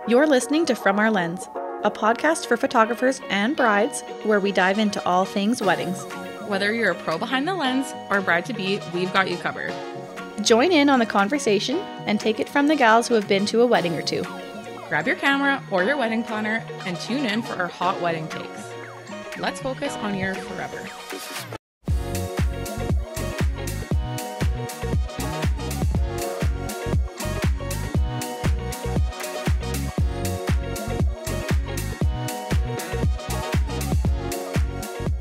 You're listening to From Our Lens, a podcast for photographers and brides where we dive into all things weddings. Whether you're a pro behind the lens or a bride-to-be, we've got you covered. Join in on the conversation and take it from the gals who have been to a wedding or two. Grab your camera or your wedding planner and tune in for our hot wedding takes. Let's focus on your forever.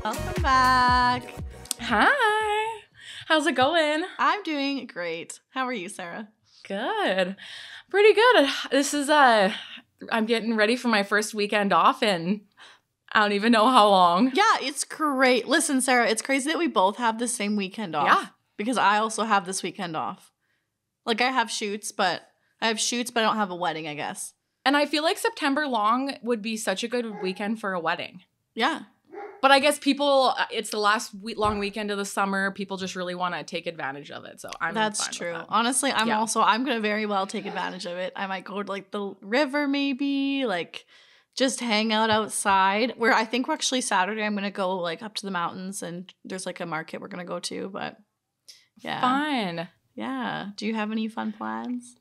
Welcome back. Hi. How's it going? I'm doing great. How are you, Sarah? Good. Pretty good. This is I'm getting ready for my first weekend off in I don't even know how long. Yeah, it's great. Listen, Sarah, it's crazy that we both have the same weekend off. Yeah. Because I also have this weekend off. Like I have shoots, but I don't have a wedding, I guess. And I feel like September long would be such a good weekend for a wedding. Yeah. But I guess it's the last long weekend of the summer. People just really want to take advantage of it. So That's fine true. with that. Honestly, I'm going to very well take advantage of it. I might go to like the river maybe, like just hang out outside. Where I think we're actually Saturday, I'm going to go like up to the mountains and there's like a market we're going to go to. But yeah. Fun. Yeah. Do you have any fun plans?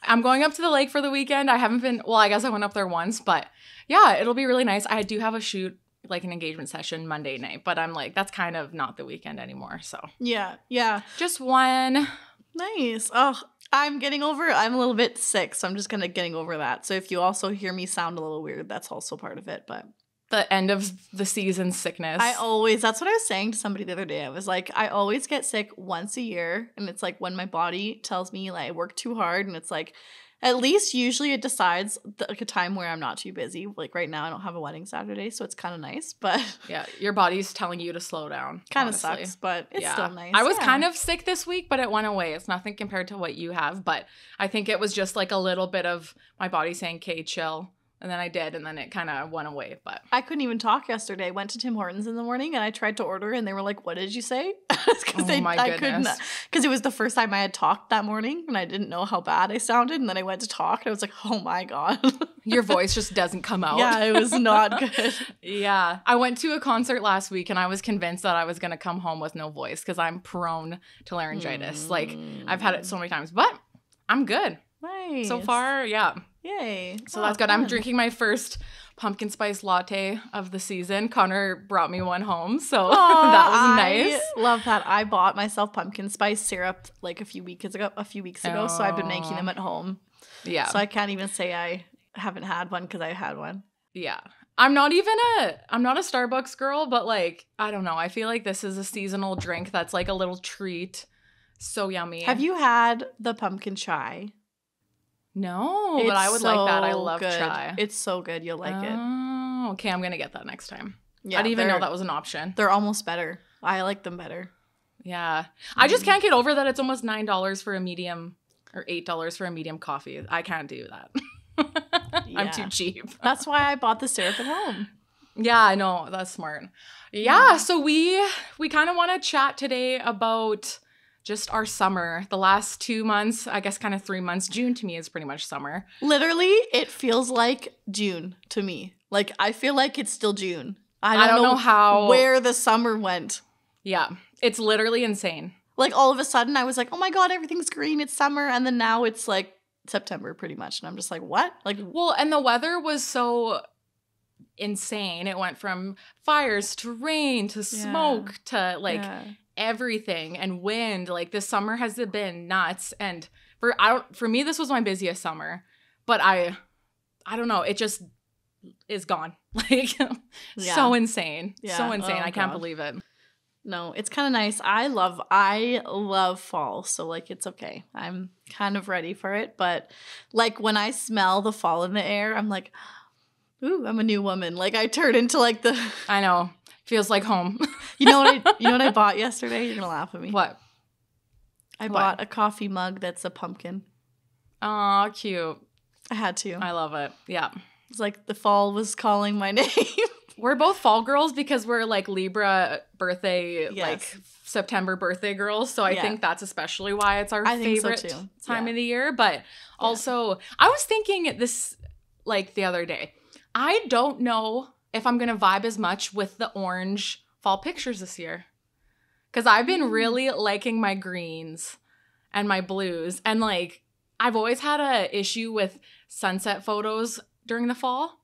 I'm going up to the lake for the weekend. I haven't been, well, I guess I went up there once. But yeah, it'll be really nice. I do have a shoot, like an engagement session Monday night, but I'm like, that's kind of not the weekend anymore. So Yeah. just one. Nice. Oh, I'm a little bit sick, so I'm just kind of getting over that. So if you also hear me sound a little weird, that's also part of it. But The end of the season sickness. that's what I was saying to somebody the other day. I was like, I always get sick once a year. And it's like when my body tells me like I work too hard, and it's like, at least usually it decides like a time where I'm not too busy. Like right now I don't have a wedding Saturday, so it's kind of nice, but Yeah, your body's telling you to slow down. kind of sucks, but it's still nice. I was kind of sick this week, but it went away. It's nothing compared to what you have, but I think it was just like a little bit of my body saying, okay, chill. And then I did, and then it kind of went away. But I couldn't even talk yesterday. I went to Tim Hortons in the morning, and I tried to order, and they were like, what did you say? My goodness. Because it was the first time I had talked that morning, and I didn't know how bad I sounded. And then I went to talk, and I was like, oh my God. Your voice just doesn't come out. Yeah, it was not good. Yeah. I went to a concert last week, and I was convinced that I was going to come home with no voice because I'm prone to laryngitis. Like, I've had it so many times, but I'm good. Nice. So far, yeah. Yay. So that's good. Fun. I'm drinking my first pumpkin spice latte of the season. Connor brought me one home, so that was nice. I love that. I bought myself pumpkin spice syrup like a few weeks ago, so I've been making them at home. Yeah. So I can't even say I haven't had one because I had one. Yeah. I'm not a Starbucks girl, but like, I don't know. I feel like this is a seasonal drink that's like a little treat. So yummy. Have you had the pumpkin chai? No, but I would like that. I love good. chai. It's so good. You'll like it. Oh, okay. I'm going to get that next time. Yeah, I didn't even know that was an option. They're almost better. I like them better. Yeah. I just can't get over that it's almost $9 for a medium or $8 for a medium coffee. I can't do that. I'm too cheap. That's why I bought the syrup at home. Yeah, I know. That's smart. Yeah. So we kind of want to chat today about just our summer, the last 2 months, I guess kind of 3 months. June to me is pretty much summer. Literally, it feels like June to me. Like, I feel like it's still June. I don't know where the summer went. Yeah, it's literally insane. Like, all of a sudden, I was like, oh my God, everything's green, it's summer. And then now it's like September pretty much. And I'm just like, what? Like, well, and the weather was so insane. It went from fires to rain to smoke to like everything and wind. Like this summer has been nuts, and for me this was my busiest summer, but I don't know, it just is gone. Like so insane. So insane. I can't believe it. No, it's kind of nice. I love fall, so like it's okay. I'm kind of ready for it, but like when I smell the fall in the air, I'm like, ooh, I'm a new woman. Like I turn into like the I know. Feels like home. You know what I bought yesterday? You're gonna laugh at me. What? I bought a coffee mug that's a pumpkin. Aw, cute. I had to. I love it. Yeah. It's like the fall was calling my name. We're both fall girls because we're like Libra birthday, like September birthday girls. So I think that's especially why it's our favorite time of the year. But also, I was thinking this like the other day. I don't know if I'm going to vibe as much with the orange fall pictures this year. Because I've been really liking my greens and my blues. And like, I've always had a issue with sunset photos during the fall.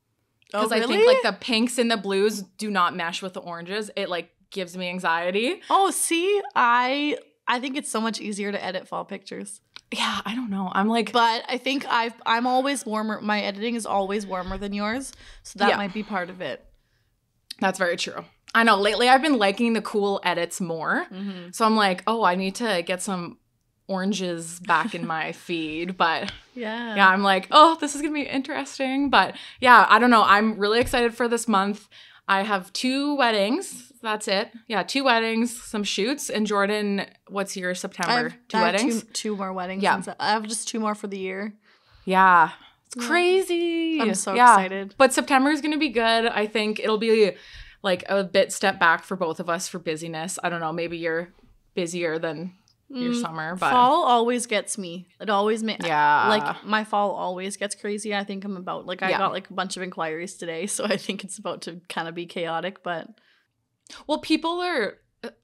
Because I think like the pinks and the blues do not mesh with the oranges. It like gives me anxiety. Oh, see, I think it's so much easier to edit fall pictures. Yeah, I don't know. I'm like, but I think I'm always warmer. My editing is always warmer than yours, so that might be part of it. That's very true. I know. Lately, I've been liking the cool edits more. Mm-hmm. So I'm like, oh, I need to get some oranges back in my feed. But yeah, I'm like, oh, this is gonna be interesting. But yeah, I don't know. I'm really excited for this month. I have 2 weddings. That's it. Yeah, 2 weddings, some shoots. And Jordan, what's your September? Two weddings? Two more weddings. Yeah. I have just 2 more for the year. Yeah. It's crazy. I'm so excited. But September is going to be good. I think it'll be like a bit step back for both of us for busyness. I don't know. Maybe you're busier than your summer. But fall always gets me. It always like my fall always gets crazy. I think I'm about like I got like a bunch of inquiries today, so I think it's about to kind of be chaotic. But well, people are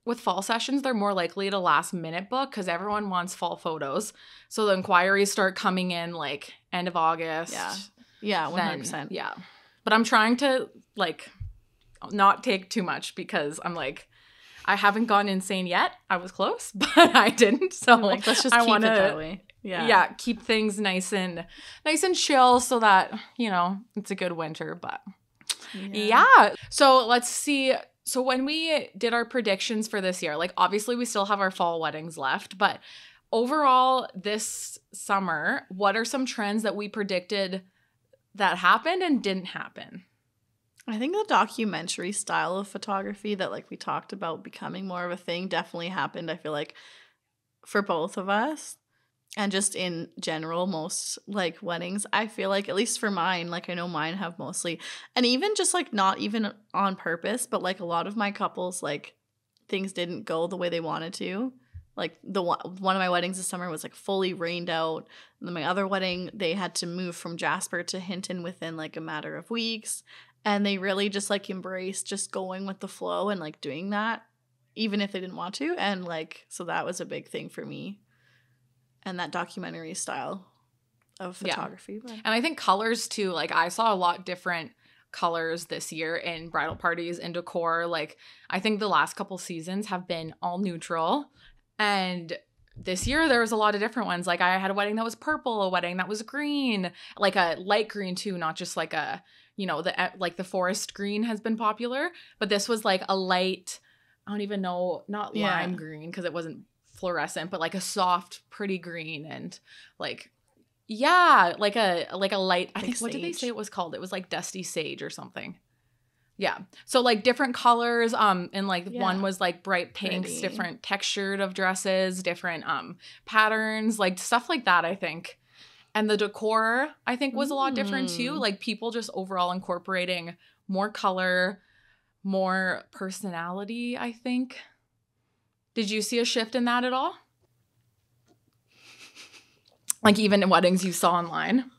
with fall sessions, they're more likely to last minute book because everyone wants fall photos. So the inquiries start coming in like end of August. Yeah, 100%. Yeah, but I'm trying to like not take too much because I'm like, I haven't gone insane yet. I was close, but I didn't. So like, let's just keep it that way. Yeah, keep things nice and chill so that, you know, it's a good winter. But yeah. So let's see. So when we did our predictions for this year, like obviously we still have our fall weddings left, but overall this summer, what are some trends that we predicted that happened and didn't happen? I think the documentary style of photography that like we talked about becoming more of a thing definitely happened, I feel like, for both of us. And just in general, most like weddings, I feel like, at least for mine, like I know mine have mostly, and even just like not even on purpose, but like a lot of my couples, like things didn't go the way they wanted to. Like one of my weddings this summer was like fully rained out. And then my other wedding, they had to move from Jasper to Hinton within like a matter of weeks. And they really just like embraced just going with the flow and like doing that, even if they didn't want to. And like, so that was a big thing for me. And that documentary style of photography. Yeah. And I think colors too. Like I saw a lot different colors this year in bridal parties and decor. Like I think the last couple seasons have been all neutral. And this year there was a lot of different ones. Like I had a wedding that was purple, a wedding that was green, like a light green too, not just like a, you know, the forest green has been popular. But this was like a light, I don't even know, not lime green because it wasn't fluorescent, but like a soft, pretty green and like, like a light, like I think, what did they say it was called? It was like dusty sage or something. Yeah. So like different colors, and like one was like bright pinks, different textured of dresses, different patterns, like stuff like that, I think. And the decor, I think, was a lot different too. Like people just overall incorporating more color, more personality, I think. Did you see a shift in that at all? Like even in weddings you saw online?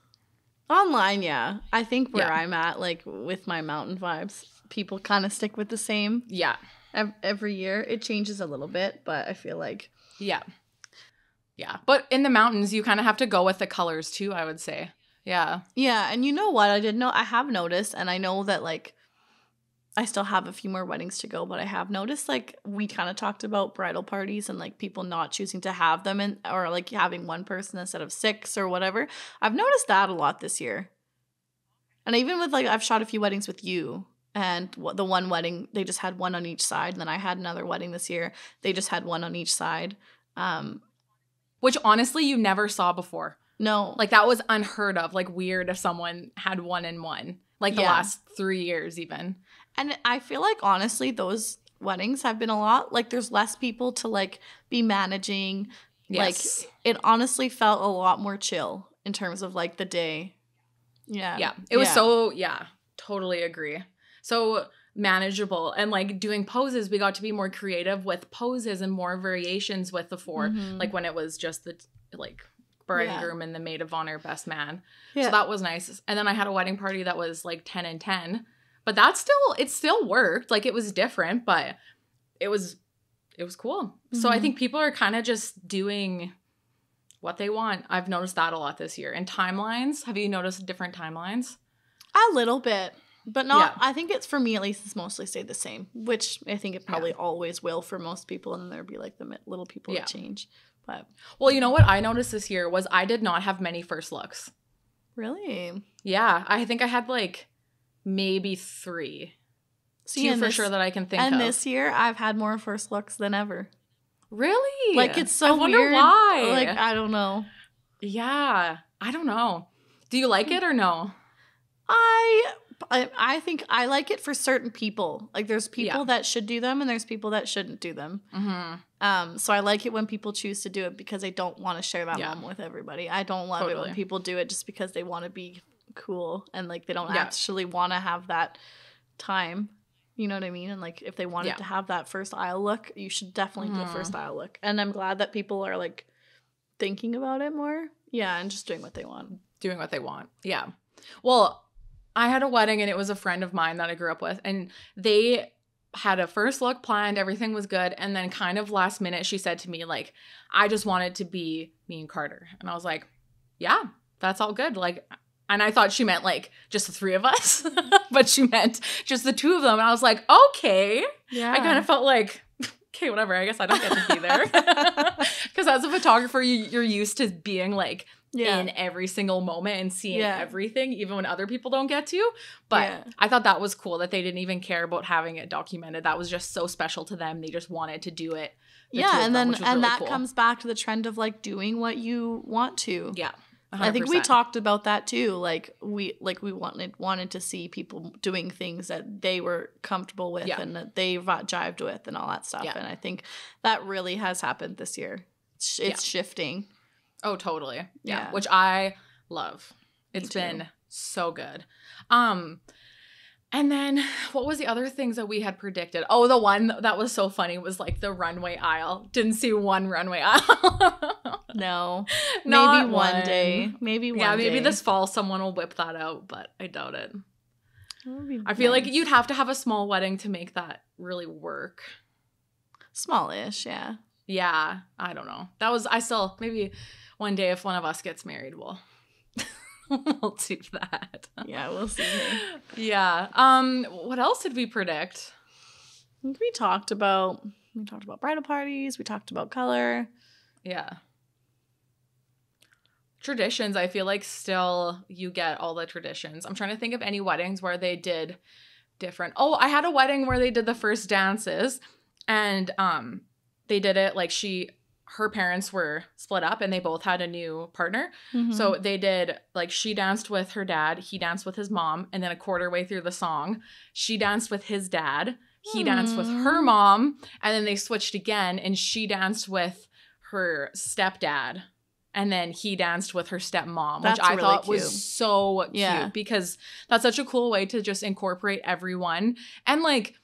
Online, yeah. I think where I'm at, like with my mountain vibes, people kind of stick with the same. Yeah. Every year. It changes a little bit, but I feel like. Yeah. Yeah. But in the mountains, you kind of have to go with the colors too, I would say. Yeah. Yeah. And you know what? I have noticed, and I know that like I still have a few more weddings to go, but I have noticed like we kind of talked about bridal parties and like people not choosing to have them or like having one person instead of 6 or whatever. I've noticed that a lot this year. And even with like I've shot a few weddings with you, and the one wedding they just had one on each side, and then I had another wedding this year, they just had one on each side. Which honestly you never saw before. No. Like that was unheard of, like weird if someone had one and one. Like the last 3 years even. And I feel like, honestly, those weddings have been a lot, like, there's less people to, like, be managing. Yes. Like, it honestly felt a lot more chill in terms of, like, the day. Yeah. Yeah. It was so, totally agree. So manageable. And, like, doing poses, we got to be more creative with poses and more variations with the 4. Mm-hmm. Like, when it was just the, like, bride and groom and the maid of honor best man. Yeah. So that was nice. And then I had a wedding party that was like 10 and 10. But it still worked. Like it was different, but it was cool. Mm-hmm. So I think people are kind of just doing what they want. I've noticed that a lot this year. And timelines, have you noticed different timelines? A little bit, but not, I think it's, for me at least, it's mostly stayed the same, which I think it probably always will for most people. And then there'd be like the little people that change. But well, you know what I noticed this year was I did not have many first looks. Really? Yeah. I think I had like maybe 3. Two for sure that I can think of. And this year, I've had more first looks than ever. Really? Like, it's so weird. I wonder why. Like, I don't know. Yeah. I don't know. Do you like it or no? I think I like it for certain people. Like, there's people that should do them and there's people that shouldn't do them. Mm-hmm. So I like it when people choose to do it because they don't want to share that moment with everybody. I don't love it when people do it just because they want to be cool and like they don't actually want to have that time. You know what I mean? And like if they wanted to have that first aisle look, you should definitely do a first aisle look. And I'm glad that people are like thinking about it more. Yeah, and just doing what they want. Doing what they want. Yeah. Well, I had a wedding and it was a friend of mine that I grew up with. And they had a first look planned. Everything was good. And then kind of last minute, she said to me, like, I just want it to be me and Carter. And I was like, yeah, that's all good. Like, and I thought she meant like just the 3 of us, but she meant just the 2 of them. And I was like, okay. Yeah. I kind of felt like, okay, whatever. I guess I don't get to be there. Because as a photographer, you're used to being like in every single moment and seeing everything, even when other people don't get to. But I thought that was cool that they didn't even care about having it documented. That was just so special to them. They just wanted to do it. And then really that comes back to the trend of like doing what you want to. Yeah. 100%. I think we talked about that too. Like we wanted to see people doing things that they were comfortable with and that they jived with and all that stuff. And I think that really has happened this year. It's shifting. Oh, totally. Yeah. Which I love. It's been so good. And then what was the other things that we had predicted? Oh, the one that was so funny was like the runway aisle. Didn't see one runway aisle. No. Maybe one day. Maybe one day. Yeah, maybe this fall someone will whip that out, but I doubt it. I feel like you'd have to have a small wedding to make that really work. Smallish, yeah. Yeah, I don't know. Maybe one day if one of us gets married, we'll do that. Yeah, we'll see. Yeah. What else did we predict? I think we talked about bridal parties. We talked about color. Yeah. Traditions, I feel like still you get all the traditions. I'm trying to think of any weddings where they did different. Oh, I had a wedding where they did the first dances and they did it like her parents were split up and they both had a new partner. Mm-hmm. So they did like she danced with her dad, he danced with his mom, and then a quarter way through the song, she danced with his dad, he danced with her mom, and then they switched again and she danced with her stepdad. And then he danced with her stepmom, which I thought was so cute because that's such a cool way to just incorporate everyone. And like,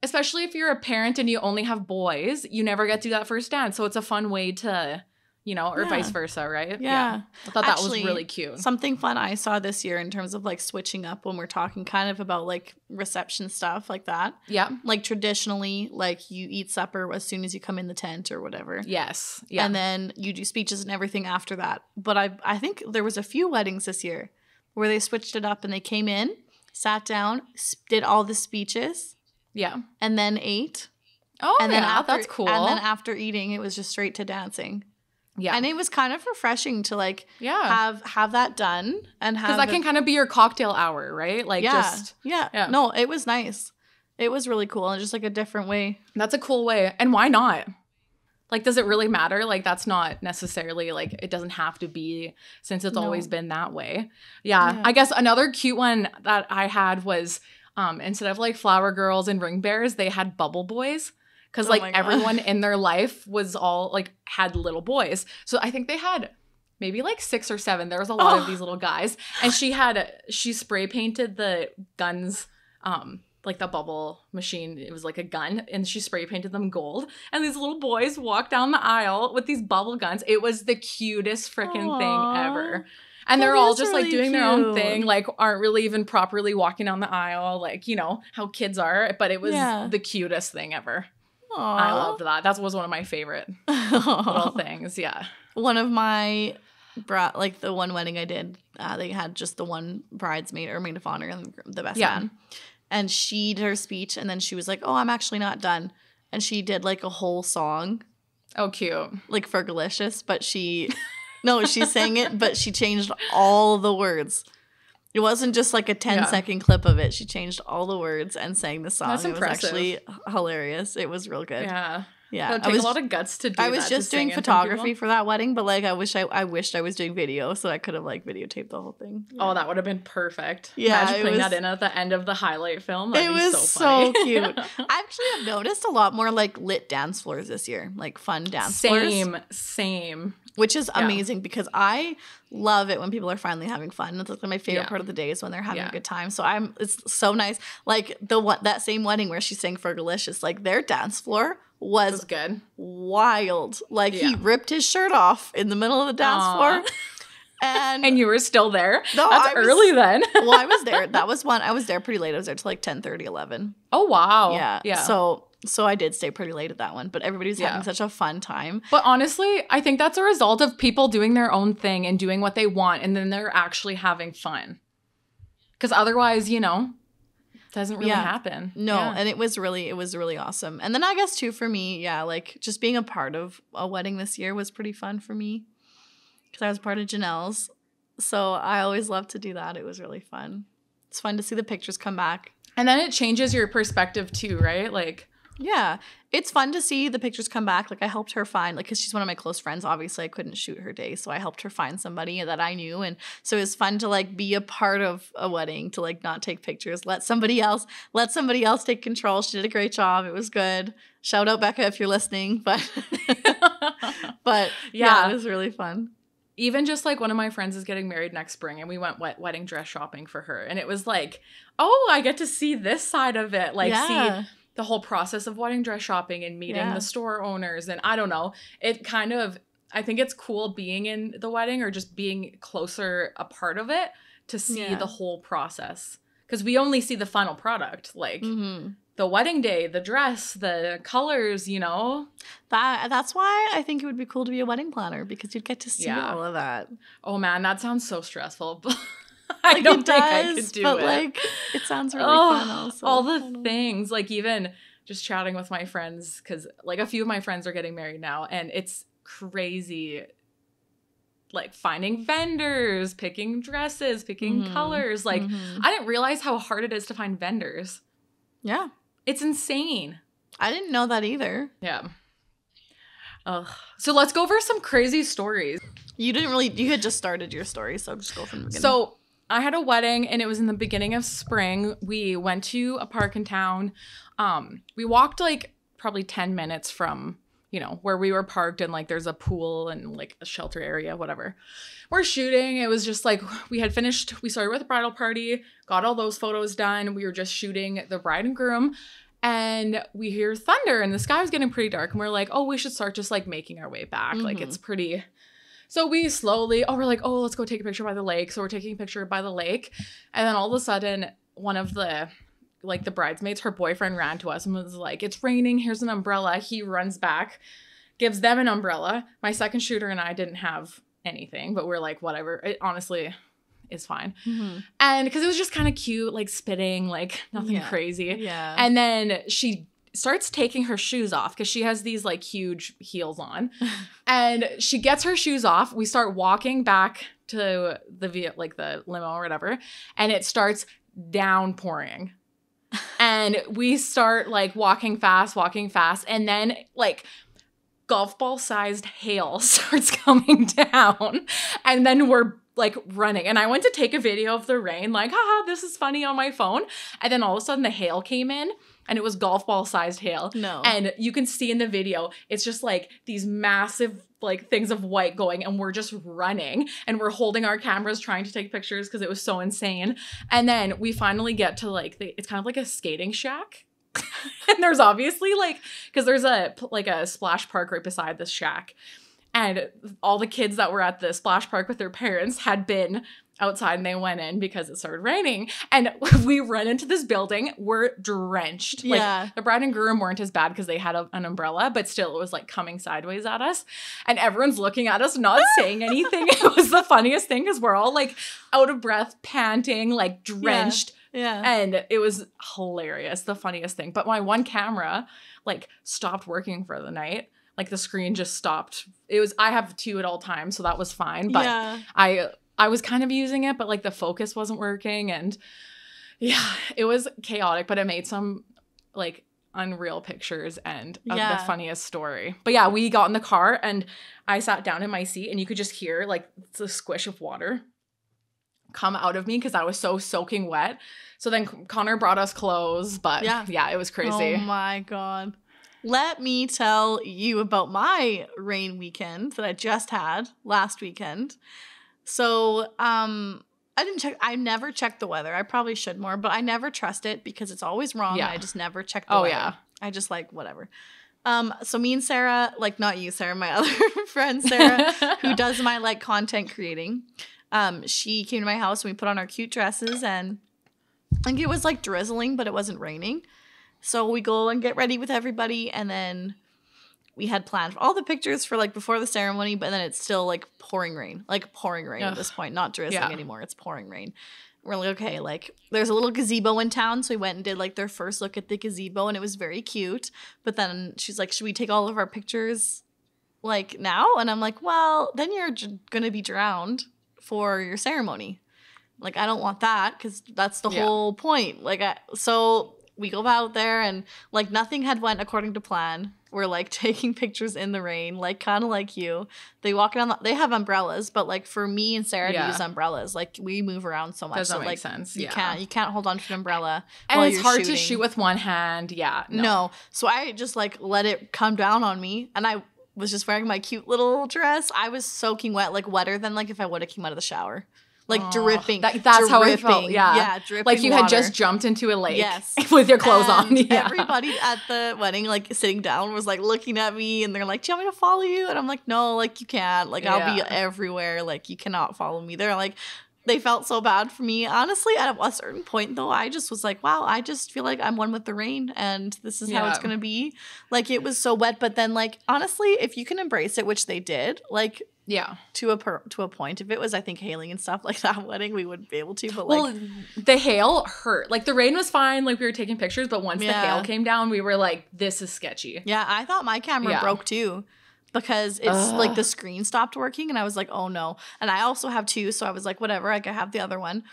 especially if you're a parent and you only have boys, you never get to do that first dance. So it's a fun way to, or vice versa, right? Yeah. I thought that was really cute. Something fun I saw this year in terms of like switching up when we're talking kind of about like reception stuff like that. Yeah. Like traditionally, like you eat supper as soon as you come in the tent or whatever. Yes. Yeah. And then you do speeches and everything after that. But I think there was a few weddings this year where they switched it up and they came in, sat down, did all the speeches. Yeah. And then ate. Oh, and then that's cool. And then after eating, it was just straight to dancing. Yeah. And it was kind of refreshing to like have that done and have. Because that can kind of be your cocktail hour, right? Like yeah. No, it was nice. It was really cool and just like a different way. That's a cool way. And why not? Like, does it really matter? Like, that's not necessarily like it doesn't have to be since it's always been that way. Yeah. I guess another cute one that I had was instead of like flower girls and ring bears, they had bubble boys. Because like everyone in their life was all like had little boys. So I think they had maybe like 6 or 7. There was a lot of these little guys. And she spray painted the guns like the bubble machine. It was like a gun, and she spray painted them gold. And these little boys walk down the aisle with these bubble guns. It was the cutest freaking thing ever. And they're all just really like doing their own thing, like aren't really even properly walking down the aisle, like, you know, how kids are. But it was the cutest thing ever. Aww. I loved that. That was one of my favorite little things. Yeah. One of my like the one wedding I did, they had just the one bridesmaid or maid of honor and the best man. And she did her speech, and then she was like, oh, I'm actually not done. And she did, like, a whole song. Oh, cute. Like, Fergalicious, but she sang it, but she changed all the words. It wasn't just, like, a 10-second clip of it. She changed all the words and sang the song. That's impressive. It was actually hilarious. It was real good. Yeah. Yeah, it takes a lot of guts to do that. I was just doing photography for that wedding, but like I wished I was doing video so I could have like videotaped the whole thing. Yeah. Oh, that would have been perfect. Yeah, imagine putting that in at the end of the highlight film. That'd it be was so cute. I actually have noticed a lot more like lit dance floors this year, like fun dance floors. Same. Which is amazing because I love it when people are finally having fun. It's like my favorite part of the day is when they're having a good time. So it's so nice. Like that same wedding where she sang Fergalicious, like their dance floor was good. Wild. Like he ripped his shirt off in the middle of the dance floor. And you were still there? No, that's early then. Well, I was there. That was one. I was there pretty late. I was there till like 10:30, 11. Oh, wow. Yeah. So I did stay pretty late at that one, but everybody's having such a fun time. But honestly, I think that's a result of people doing their own thing and doing what they want, and then they're actually having fun. Because otherwise, you know, it doesn't really happen. No, and it was really awesome. And then I guess too for me, like just being a part of a wedding this year was pretty fun for me because I was part of Janelle's. So I always love to do that. It was really fun. It's fun to see the pictures come back. And then it changes your perspective too, right? Like, yeah, it's fun to see the pictures come back. Like I helped her find, like, because she's one of my close friends. Obviously, I couldn't shoot her day, so I helped her find somebody that I knew, and so it was fun to like be a part of a wedding, to like not take pictures, let somebody else take control. She did a great job. It was good. Shout out Becca if you're listening, but yeah, it was really fun. Even just like one of my friends is getting married next spring, and we went wedding dress shopping for her, and it was like, oh, I get to see this side of it, like see the whole process of wedding dress shopping and meeting the store owners. And I don't know, it kind of, I think it's cool being in the wedding or just being closer a part of it to see the whole process. Because we only see the final product, like the wedding day, the dress, the colors, you know. That's why I think it would be cool to be a wedding planner, because you'd get to see all of that. Oh man, that sounds so stressful. I don't think I could do it. But like, it sounds really fun also. All the things, like even just chatting with my friends, because like a few of my friends are getting married now, and it's crazy. Like finding vendors, picking dresses, picking colors. Like I didn't realize how hard it is to find vendors. Yeah. It's insane. I didn't know that either. Yeah. Ugh. So let's go over some crazy stories. You had just started your story, so just go from the beginning. So I had a wedding, and it was in the beginning of spring. We went to a park in town. We walked like probably 10 minutes from, you know, where we were parked, and like there's a pool and like a shelter area, whatever. We're shooting. It was just like we started with the bridal party, got all those photos done. We were just shooting the bride and groom, and we hear thunder, and the sky was getting pretty dark, and we're like, oh, we should start just like making our way back. Like it's pretty. So we slowly, we're like, oh, let's go take a picture by the lake. So we're taking a picture by the lake. And then all of a sudden, one of the bridesmaids, her boyfriend ran to us and was like, it's raining. Here's an umbrella. He runs back, gives them an umbrella. My second shooter and I didn't have anything, but we're like, whatever. It honestly is fine. And because it was just kind of cute, like spitting, like nothing crazy. Yeah. And then she starts taking her shoes off because she has these like huge heels on, and she gets her shoes off. We start walking back to the limo or whatever, and it starts downpouring, and we start like walking fast, and then like golf ball sized hail starts coming down, and then we're like running. And I went to take a video of the rain, like, haha, this is funny on my phone. And then all of a sudden the hail came in, and it was golf ball sized hail. No. And you can see in the video, it's just like these massive like things of white going, and we're just running, and we're holding our cameras trying to take pictures because it was so insane. And then we finally get to like, it's kind of like a skating shack. And there's obviously like, because there's a splash park right beside this shack. And all the kids that were at the splash park with their parents had been outside, and they went in because it started raining. And we run into this building. We're drenched. Yeah. Like the bride and groom weren't as bad because they had an umbrella, but still it was like coming sideways at us. And everyone's looking at us, not saying anything. It was the funniest thing because we're all like out of breath, panting, like drenched. Yeah. And it was hilarious, the funniest thing. But my one camera like stopped working for the night. Like the screen just stopped. I have two at all times, so that was fine. But I was kind of using it, but like the focus wasn't working, and yeah, it was chaotic, but it made some like unreal pictures and of the funniest story. But yeah, we got in the car and I sat down in my seat, and you could just hear like the squish of water come out of me because I was so soaking wet. So then Connor brought us clothes, but yeah, it was crazy. Oh my God. Let me tell you about my rain weekend that I just had last weekend. So, I never check the weather. I probably should more, but I never trust it because it's always wrong. Yeah. I just never check the weather. Yeah. I just like, whatever. So me and Sarah, like not you, Sarah, my other friend, Sarah, who does my like content creating. She came to my house and we put on our cute dresses, and I think it was like drizzling, but it wasn't raining. So we go and get ready with everybody, and then we had planned all the pictures for like before the ceremony, but then it's still like pouring rain at this point, not drizzling anymore. It's pouring rain. We're like, okay, like there's a little gazebo in town. So we went and did like their first look at the gazebo, and it was very cute. But then she's like, should we take all of our pictures like now? And I'm like, well, then you're going to be drowned for your ceremony. Like, I don't want that because that's the whole point. Like, so we go out there, and like nothing had went according to plan. We're like taking pictures in the rain, like kind of like you. They walk around. They have umbrellas, but like for me and Sarah to use umbrellas, like we move around so much. Doesn't make like, sense. You can't hold on to an umbrella. And it's hard to shoot with one hand. Yeah. No. So I just like let it come down on me, and I was just wearing my cute little dress. I was soaking wet, like wetter than like if I would have came out of the shower. Like dripping. That's how I felt. Yeah. Yeah, dripping. Like you water. had just jumped into a lake. Yes. With your clothes on. Yeah. Everybody at the wedding, like sitting down, was like looking at me, and they're like, do you want me to follow you? And I'm like, no, like you can't. Like I'll be everywhere. Like you cannot follow me. They're like, they felt so bad for me. Honestly, at a certain point though, I just was like, wow, I just feel like I'm one with the rain, and this is how it's going to be. Like it was so wet, but then like, honestly, if you can embrace it, which they did, like, to a point. If it was, I think, hailing and stuff like that wedding, we would be able to. But like, the hail hurt. Like the rain was fine. Like we were taking pictures, but once the hail came down, we were like, "This is sketchy." Yeah, I thought my camera broke too, because it's like the screen stopped working, and I was like, "Oh no!" And I also have two, so I was like, "Whatever." Like I have the other one.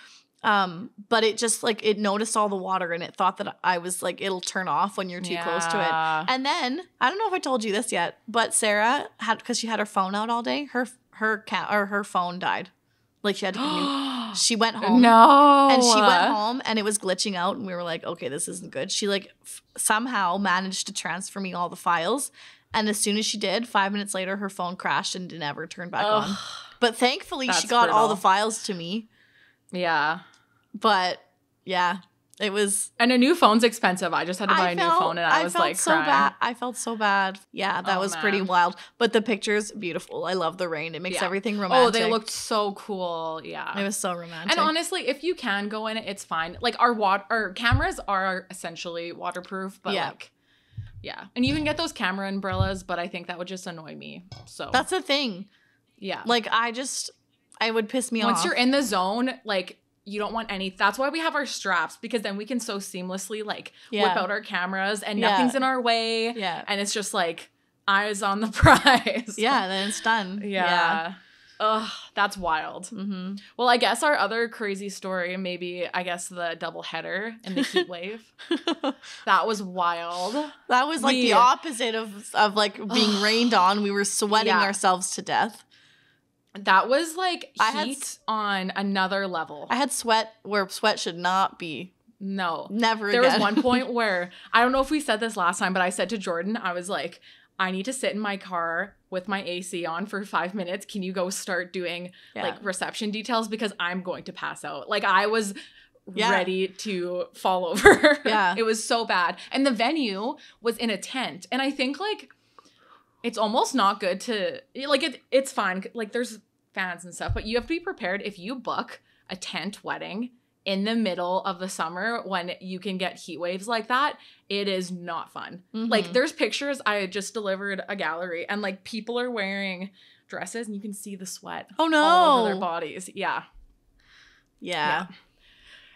But it just like it noticed all the water, and it thought that I was like, it'll turn off when you're too close to it. And then I don't know if I told you this yet, but Sarah had, because she had her phone out all day, her phone died. Like she had to be she went home. No. And she went home, and it was glitching out, and we were like, okay, this isn't good. She like somehow managed to transfer me all the files, and as soon as she did, 5 minutes later, her phone crashed and never turned back on. But thankfully, she got all the files to me. Yeah. But yeah, it was. And a new phone's expensive. I just had to buy a new phone, and I was like so crying. bad. I felt so bad. Yeah, that was pretty wild. But the pictures, beautiful. I love the rain. It makes everything romantic. Oh, they looked so cool. Yeah. It was so romantic. And honestly, if you can go in it, it's fine. Like our cameras are essentially waterproof, but like, yeah. And you can get those camera umbrellas, but I think that would just annoy me. So that's the thing. Yeah. Like I would piss me off. Once you're in the zone, like you don't want any. That's why we have our straps, because then we can so seamlessly like whip out our cameras, and nothing's in our way. Yeah. And it's just like eyes on the prize. Yeah, then it's done. Yeah. Ugh, that's wild. Mm-hmm. Well, I guess our other crazy story, maybe, I guess the double header and the heat wave. That was wild. That was like the opposite of like being rained on. We were sweating ourselves to death. That was like heat on another level. I had sweat where sweat should not be. No. Never again. There was one point where, I don't know if we said this last time, but I said to Jordan, I was like, I need to sit in my car with my AC on for 5 minutes. Can you go start doing like reception details? Because I'm going to pass out. Like I was ready to fall over. Yeah. It was so bad. And the venue was in a tent. And I think like it's almost not good to like it's fine. Like there's fans and stuff, but you have to be prepared if you book a tent wedding in the middle of the summer when you can get heat waves like that, it is not fun. Mm-hmm. Like there's pictures, I just delivered a gallery and like people are wearing dresses and you can see the sweat all over their bodies. Yeah.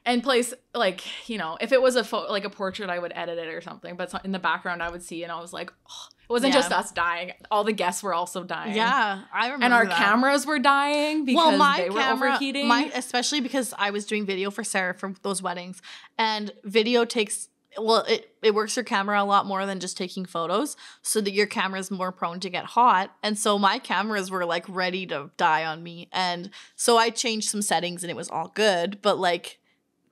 And place like, you know, if it was like a portrait, I would edit it or something, but in the background I would see and I was like, oh, it wasn't just us dying. All the guests were also dying. Yeah, I remember and our that. Cameras were dying because they were overheating. Especially because I was doing video for Sarah for those weddings. And video takes, well, it works your camera a lot more than just taking photos so that your camera is more prone to get hot. And so my cameras were like ready to die on me. And so I changed some settings and it was all good. But like,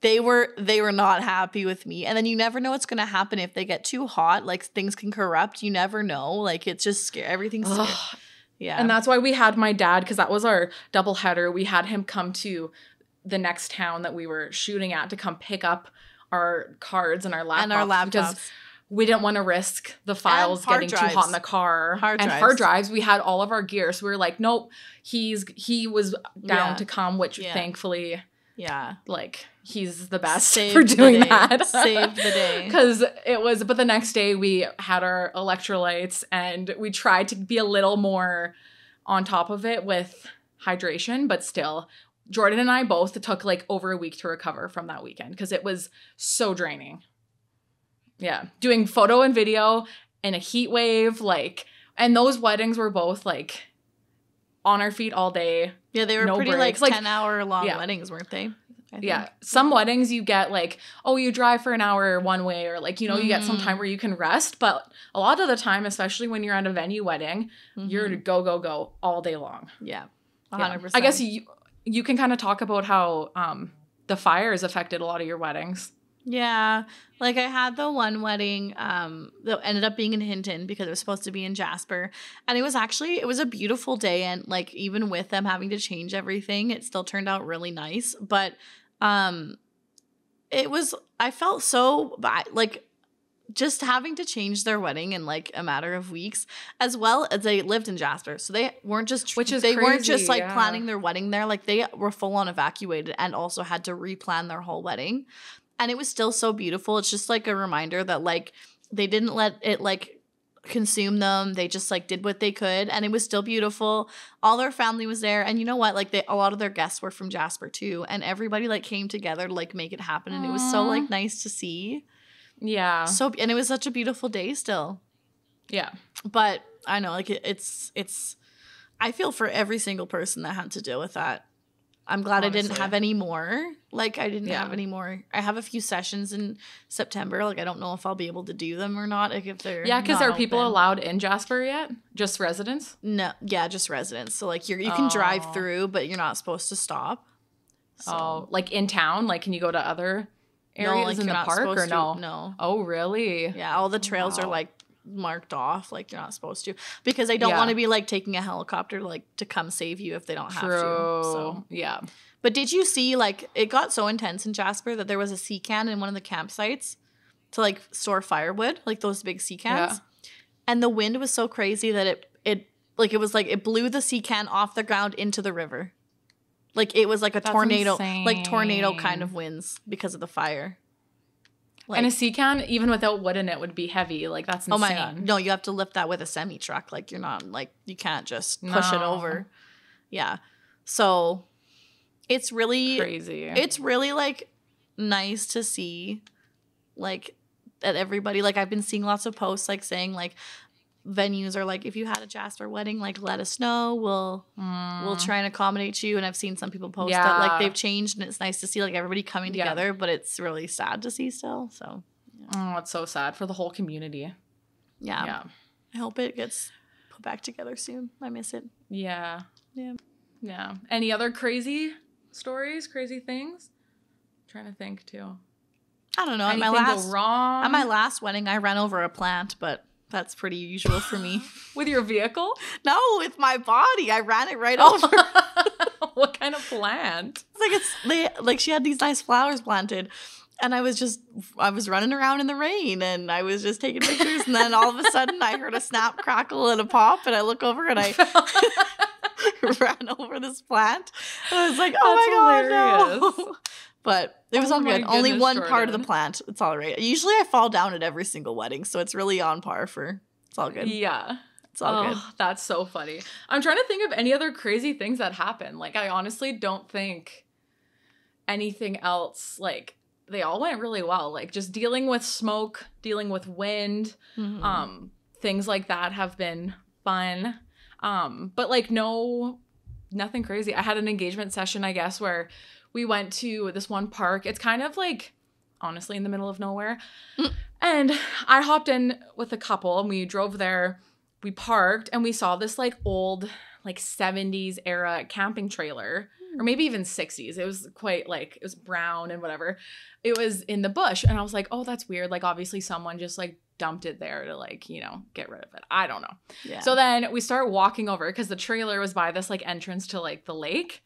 they were not happy with me. And then you never know what's going to happen if they get too hot. Like things can corrupt. You never know. Like it's just scary. Everything's scary. Yeah. And that's why we had my dad, because that was our double header. We had him come to the next town that we were shooting at to come pick up our cards and our laptops. Because we didn't want to risk the files getting too hot in the car. Hard drives. We had all of our gear. So we were like, nope, he was down to come, which thankfully... Yeah. Like, he's the best for doing that. Saved the day. Because but the next day we had our electrolytes and we tried to be a little more on top of it with hydration, but still, Jordan and I both took like over a week to recover from that weekend because it was so draining. Yeah. Doing photo and video in a heat wave, like, and those weddings were both like on our feet all day. Yeah, they were pretty breaks. Like 10-hour long weddings, weren't they? Yeah. Some weddings you get like, oh, you drive for an hour one way or like, you know, you get some time where you can rest. But a lot of the time, especially when you're at a venue wedding, you're to go all day long. Yeah. 100%. I guess you can kind of talk about how the fires affected a lot of your weddings. Yeah. Like I had the one wedding that ended up being in Hinton because it was supposed to be in Jasper. And it was a beautiful day. And like even with them having to change everything, it still turned out really nice. But I felt so bad, like just having to change their wedding in like a matter of weeks, as well as they lived in Jasper. So they weren't just weren't just like planning their wedding there. Like they were full on evacuated and also had to replan their whole wedding. And it was still so beautiful. It's just like a reminder that like they didn't let it like consume them. They just like did what they could, and it was still beautiful. All their family was there, and you know what? Like a lot of their guests were from Jasper too, and everybody like came together to like make it happen, and it was so like nice to see. Yeah. And it was such a beautiful day still. Yeah. But I know like it's I feel for every single person that had to deal with that. I'm glad I didn't have any more. Like, I didn't have any more. I have a few sessions in September. Like, I don't know if I'll be able to do them or not. Like, if they're because are people allowed in Jasper yet? Just residents? No. Yeah, just residents. So, like, you can drive through, but you're not supposed to stop. So. Like, in town? Like, can you go to other areas in the park or no? No. Oh, really? Yeah, all the trails are, like, marked off, like you're not supposed to, because they don't want to be like taking a helicopter like to come save you if they don't have to. So yeah. But did you see like it got so intense in Jasper that there was a sea can in one of the campsites to like store firewood, like those big sea cans, and the wind was so crazy that it blew the sea can off the ground into the river. Like it was like a tornado, like tornado kind of winds because of the fire. Like, and a sea can, even without wood in it, would be heavy. Like, that's insane. Oh my God. No, you have to lift that with a semi-truck. Like, you're not, like, you can't just push it over. Yeah. So, it's really... crazy. It's really, like, nice to see, like, that everybody... Like, I've been seeing lots of posts, like, saying, like, venues are like, if you had a Jasper wedding, like let us know. We'll try and accommodate you. And I've seen some people post that like they've changed, and it's nice to see like everybody coming together, but it's really sad to see still. So oh, it's so sad for the whole community. Yeah. I hope it gets put back together soon. I miss it. Yeah. Any other crazy stories, crazy things? I'm trying to think too. I don't know. At my last wedding, I ran over a plant, but that's pretty usual for me. With your vehicle? No, with my body. I ran it right over. What kind of plant? She had these nice flowers planted, and I was running around in the rain, and I was just taking pictures, and then all of a sudden I heard a snap, crackle, and a pop, and I look over and I ran over this plant. And I was like, oh my God, no. But it was all good. Only one part of the plant. It's all right. Usually I fall down at every single wedding, so it's really on par for, it's all good. Yeah. It's all good. That's so funny. I'm trying to think of any other crazy things that happen. Like, I honestly don't think anything else, like, they all went really well. Like, just dealing with smoke, dealing with wind, things like that have been fun. But, like, nothing crazy. I had an engagement session, I guess, where we went to this one park. It's kind of like, honestly, in the middle of nowhere. And I hopped in with a couple, and we drove there. We parked, and we saw this like old, like 70s era camping trailer, or maybe even 60s. It was quite like, it was brown and whatever. It was in the bush. And I was like, oh, that's weird. Like, obviously someone just like dumped it there to like, you know, get rid of it. I don't know. Yeah. So then we start walking over, because the trailer was by this like entrance to like the lake.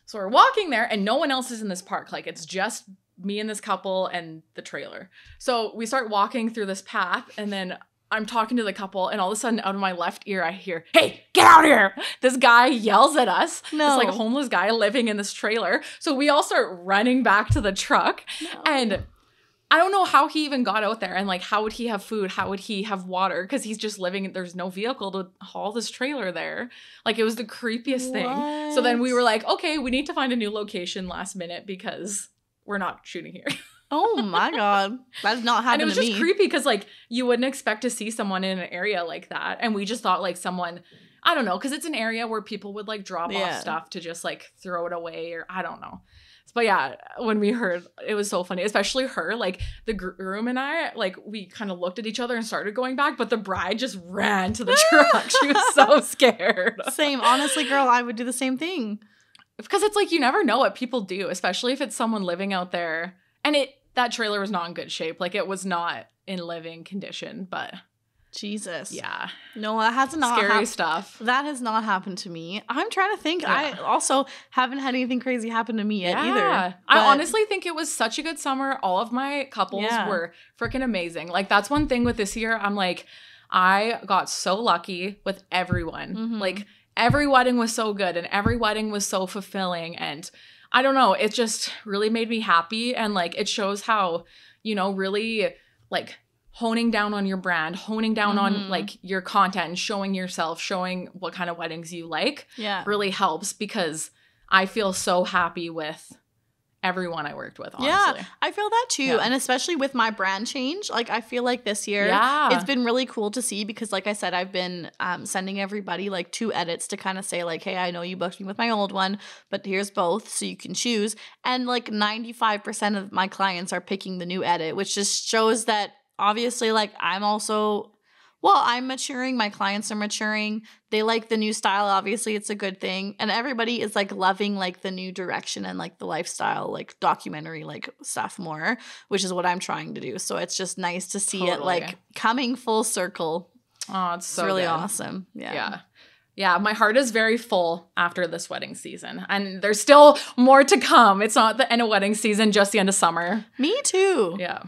So we're walking there, and no one else is in this park. Like, it's just me and this couple and the trailer. So we start walking through this path, and then I'm talking to the couple, and all of a sudden out of my left ear, I hear, "Hey, get out of here." This guy yells at us. No. It's like a homeless guy living in this trailer. So we all start running back to the truck. No. And I don't know how he even got out there, and like, how would he have food? How would he have water? Because he's just living, there's no vehicle to haul this trailer there. Like, it was the creepiest thing. So then we were like, okay, we need to find a new location last minute, because we're not shooting here. Oh my God. That did not happen to me. And it was just creepy, because like, you wouldn't expect to see someone in an area like that. And we just thought like someone, I don't know, because it's an area where people would like drop off stuff to just like throw it away, or I don't know. But yeah, when we heard, it was so funny, especially her, like the groom and I, like we kind of looked at each other and started going back, but the bride just ran to the truck. She was so scared. Same. Honestly, girl, I would do the same thing. Because it's like, you never know what people do, especially if it's someone living out there. And that trailer was not in good shape. Like, it was not in living condition, but Jesus. Yeah. No, that has not scary stuff. That has not happened to me. I'm trying to think. Yeah. I also haven't had anything crazy happen to me yet either. I honestly think it was such a good summer. All of my couples were freaking amazing. Like, that's one thing with this year. I'm like, I got so lucky with everyone. Like, every wedding was so good, and every wedding was so fulfilling. And I don't know, it just really made me happy. And like, it shows how, you know, really like honing down on your brand, honing down on like your content, and showing yourself, showing what kind of weddings you like really helps, because I feel so happy with everyone I worked with, honestly. Yeah, I feel that too. Yeah. And especially with my brand change, like I feel like this year it's been really cool to see, because like I said, I've been sending everybody like 2 edits to kind of say like, hey, I know you booked me with my old one, but here's both so you can choose. And like 95% of my clients are picking the new edit, which just shows that obviously like I'm maturing. My clients are maturing. They like the new style. Obviously, it's a good thing. And everybody is like loving like the new direction and like the lifestyle, like documentary, like stuff more, which is what I'm trying to do. So it's just nice to see it like coming full circle. Oh, it's so really good. Awesome. Yeah. Yeah, my heart is very full after this wedding season. And there's still more to come. It's not the end of wedding season, just the end of summer. Me too. Yeah.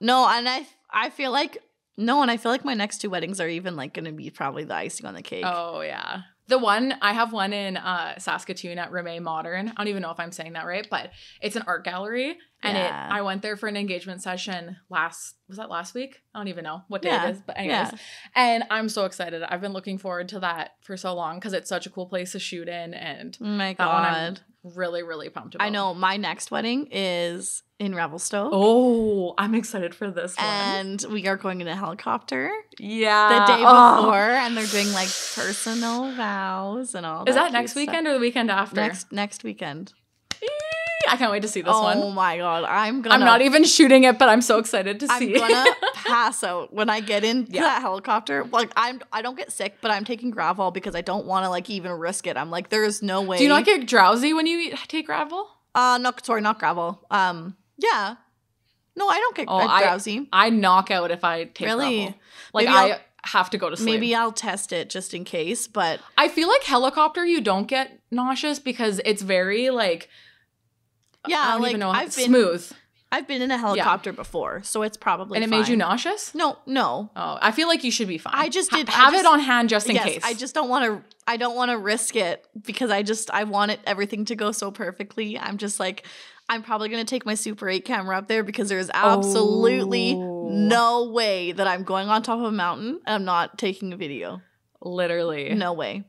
No, and I feel like my next 2 weddings are even like going to be probably the icing on the cake. Oh, yeah. I have one in Saskatoon at Reme Modern. I don't even know if I'm saying that right, but it's an art gallery. And I went there for an engagement session was that last week? I don't even know what day it is, but anyways. Yeah. And I'm so excited. I've been looking forward to that for so long because it's such a cool place to shoot in, and oh my God. That one I'm really, really pumped about. I know my next wedding is in Revelstoke. Oh, I'm excited for this one. And we are going in a helicopter. Yeah. The day before, and they're doing like personal vows and all that. Is that next weekend or the weekend after? Next weekend. I can't wait to see this one. Oh my God. I'm not even shooting it, but I'm so excited to see it. I'm gonna pass out when I get into that helicopter. Like I don't get sick, but I'm taking Gravol because I don't want to like even risk it. I'm like, there's no way. Do you not get drowsy when you take Gravol? No, sorry, not Gravol. Yeah. No, I don't get drowsy. I knock out if I take Gravol. Like I have to go to sleep. Maybe I'll test it just in case, but I feel like helicopter you don't get nauseous because it's very like I don't even know smooth. I've been in a helicopter before, so it's probably and it fine. made you nauseous? No. Oh, I feel like you should be fine. I just did have it on hand just in case. I just don't want to. I don't want to risk it because I want everything to go so perfectly. I'm just like, I'm probably gonna take my Super 8 camera up there because there's absolutely no way that I'm going on top of a mountain and I'm not taking a video. Literally, no way.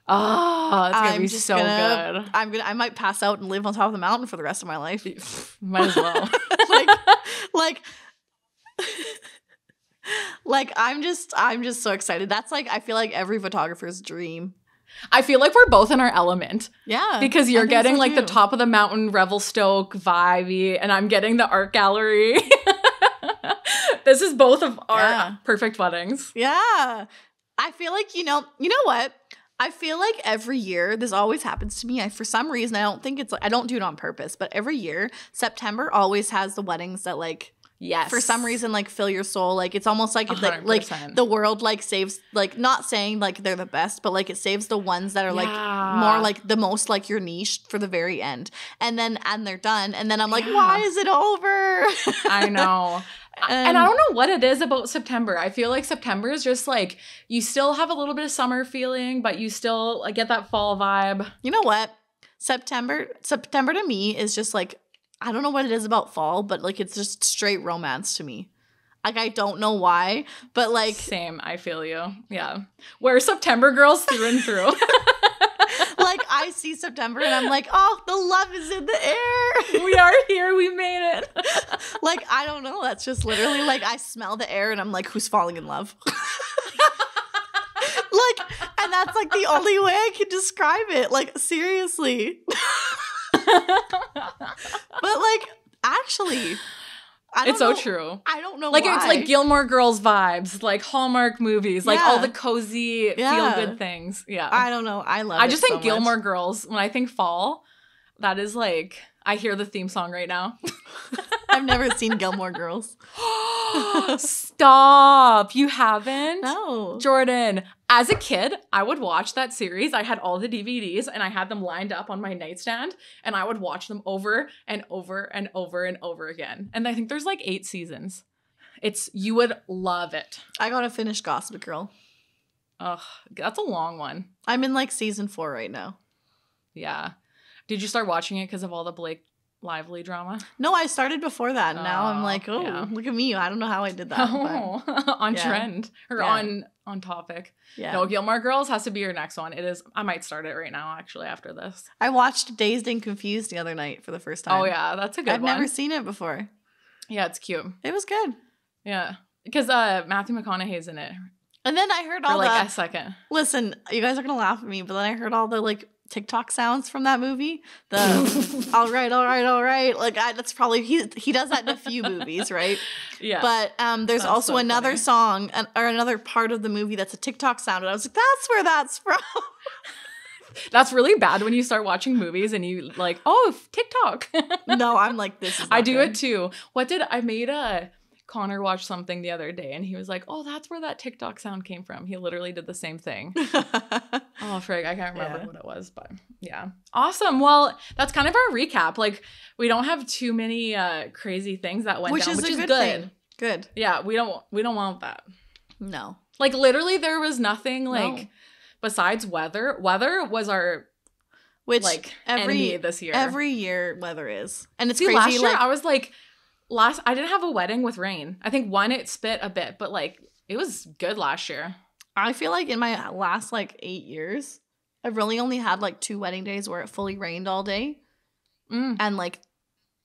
Oh, it's gonna be so good. I might pass out and live on top of the mountain for the rest of my life. Might as well. like I'm just so excited. That's like I feel like every photographer's dream. I feel like we're both in our element. Yeah. Because you're getting like the top of the mountain Revelstoke vibey, and I'm getting the art gallery. This is both of our perfect weddings. Yeah. I feel like, you know what? I feel like every year, this always happens to me. For some reason, I don't think it's like, I don't do it on purpose, but every year, September always has the weddings that like, for some reason, like fill your soul. Like it's almost like the world like saves, like not saying like they're the best, but like it saves the ones that are like more like the most like your niche for the very end. And they're done. And then I'm like, why is it over? I know. And I don't know what it is about September. I feel like September is just like, you still have a little bit of summer feeling, but you still like, get that fall vibe. You know what? September to me is just like, I don't know what it is about fall, but like it's just straight romance to me. Like I don't know why, but like. Same, I feel you. Yeah. We're September girls through and through. Like I see September and I'm like, oh, the love is in the air. We are here. We made it. Like, I don't know. That's just literally like I smell the air and I'm like, who's falling in love? Like, and that's like the only way I can describe it. Like, seriously. But like, actually. It's so true. I don't know like why. It's like Gilmore Girls vibes, like Hallmark movies, like all the cozy feel-good things. Yeah. I don't know. I just think Gilmore Girls, when I think fall, that is like, I hear the theme song right now. I've never seen Gilmore Girls. Stop. You haven't? No. Jordan, as a kid, I would watch that series. I had all the DVDs and I had them lined up on my nightstand and I would watch them over and over and over and over again. And I think there's like 8 seasons. You would love it. I gotta finish Gossip Girl. Ugh, that's a long one. I'm in like season 4 right now. Yeah. Did you start watching it because of all the Blake Lively drama? No, I started before that. And now I'm like, look at me. I don't know how I did that. On trend or on topic. Yeah. No, Gilmore Girls has to be your next one. It is. I might start it right now, actually, after this. I watched Dazed and Confused the other night for the first time. Oh, yeah. That's a good one. I've never seen it before. Yeah, it's cute. It was good. Yeah. Because Matthew McConaughey's in it. And then I heard all a second. Listen, you guys are going to laugh at me, but then I heard all the like TikTok sounds from that movie. The all right. Like that's probably he does that in a few movies, right? Yeah. But there's that's also another song or another part of the movie that's a TikTok sound, and I was like, that's where that's from. That's really bad when you start watching movies and you like, oh, TikTok. No, I'm like, this is. I do it too. I made Connor watched something the other day and he was like, oh, that's where that TikTok sound came from. He literally did the same thing. Oh, frig, I can't remember what it was, but yeah. Awesome. Well, that's kind of our recap. Like, we don't have too many crazy things that went down, which is good. Thing. Good. Yeah, we don't want that. No. Like, literally there was nothing like besides weather. Weather was our which like enemy this year. Every year weather is. And it's See, crazy. Last year I was like, I didn't have a wedding with rain. I think it spit a bit, but like it was good last year. I feel like in my last like 8 years, I've really only had like 2 wedding days where it fully rained all day. And like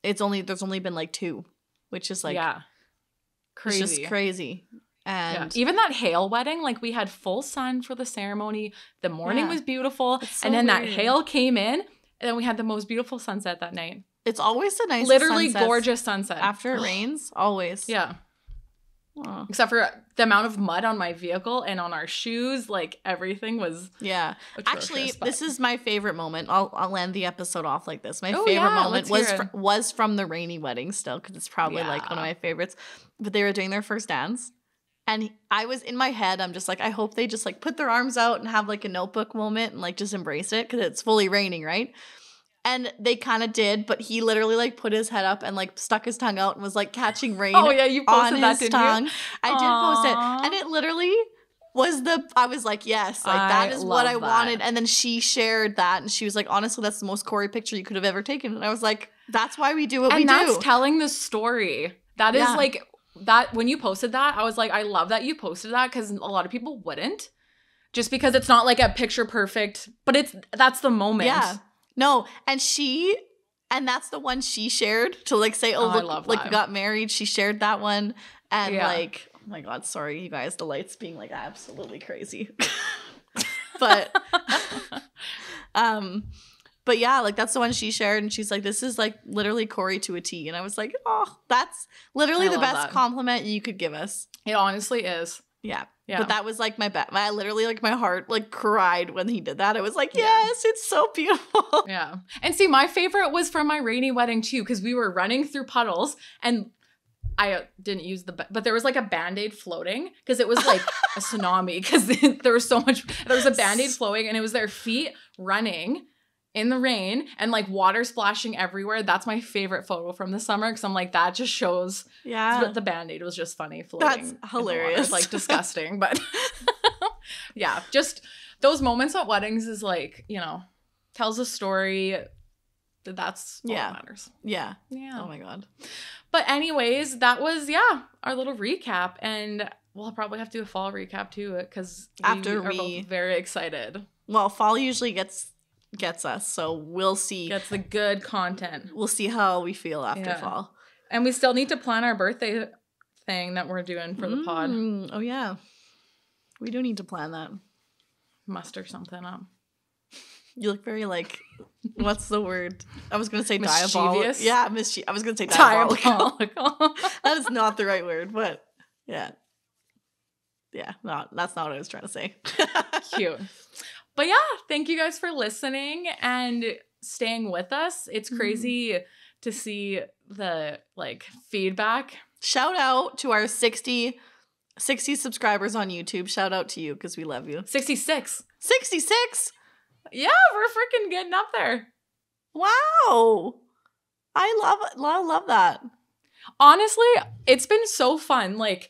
there's only been like 2, which is like crazy. It's just crazy. And even that hail wedding, like we had full sun for the ceremony. The morning was beautiful. So and then that hail came in, and then we had the most beautiful sunset that night. It's always a nice literally gorgeous sunset. After it rains, always. Yeah. Wow. Except for the amount of mud on my vehicle and on our shoes, like everything was Actually, this is my favorite moment. I'll end the episode off like this. My favorite moment was from the rainy wedding still, because it's probably like one of my favorites. But they were doing their first dance. And I was in my head, I'm just like, I hope they just like put their arms out and have like a notebook moment and like just embrace it, because it's fully raining, right? And they kind of did, but he literally like put his head up and like stuck his tongue out and was like catching rain. Oh yeah, you posted on that, his didn't tongue. you? I did post it, and it literally was I was like, yes, like that is what I wanted. And then she shared that, and she was like, honestly, that's the most Corey picture you could have ever taken. And I was like, that's why we do what we do. And that's telling the story. That is like that. When you posted that, I was like, I love that you posted that, because a lot of people wouldn't, just because it's not like a picture perfect, but that's the moment. Yeah. No, and that's the one she shared to like say, oh look, like we got married. She shared that one, and like, oh my god, sorry you guys, the lights being like absolutely crazy. but yeah, like that's the one she shared, and she's like, this is like literally Corey to a T. And I was like, oh, that's literally the best compliment you could give us. It honestly is. Yeah. But that was like I literally like my heart like cried when he did that. I was like, yes, it's so beautiful. Yeah. And see, my favorite was from my rainy wedding too, because we were running through puddles, and I didn't use but there was like a Band-Aid floating, because it was like a tsunami, because there was a Band-Aid flowing, and it was their feet running in the rain and like water splashing everywhere. That's my favorite photo from the summer, because I'm like, that just shows the Band-Aid was just funny floating. That's hilarious. It's like disgusting, but yeah, just those moments at weddings is like, tells a story. That's all that matters. Yeah. Oh my god. But anyways, that was our little recap, and we'll probably have to do a fall recap too, because we are both very excited. Well, fall usually gets us, so we'll see. Gets the good content. We'll see how we feel after fall. And we still need to plan our birthday thing that we're doing for the pod. Oh yeah, we do need to plan that. Muster something up. You look very like, what's the word? I was gonna say mischievous. Diabolical. Yeah, I was gonna say diabolical. That is not the right word, but yeah, no, that's not what I was trying to say. Cute. But thank you guys for listening and staying with us. It's crazy to see the like feedback. Shout out to our 60 subscribers on YouTube. Shout out to you, because we love you. 66. 66? Yeah, we're freaking getting up there. Wow. I love that. Honestly, it's been so fun. Like,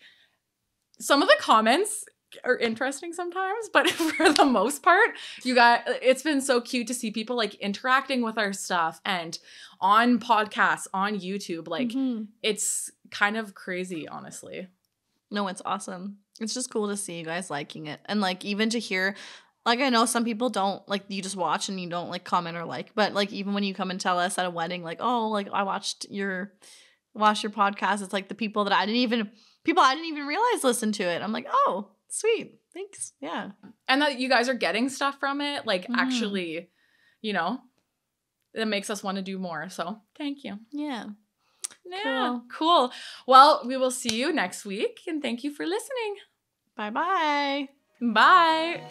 some of the comments are interesting sometimes, but for the most part, it's been so cute to see people like interacting with our stuff and on podcasts, on YouTube. Like, it's kind of crazy, honestly. No, it's awesome. It's just cool to see you guys liking it. And like, even to hear, like, I know some people don't, like, you just watch and you don't like comment or like, but like, even when you come and tell us at a wedding, like, oh, like I watched your podcast, it's like the people that I didn't even realize listened to it. I'm like, oh, sweet. Thanks. Yeah. And that you guys are getting stuff from it, like, actually, it makes us want to do more. So thank you. Yeah. Yeah. Cool. Well, we will see you next week, and thank you for listening. Bye-bye. Bye.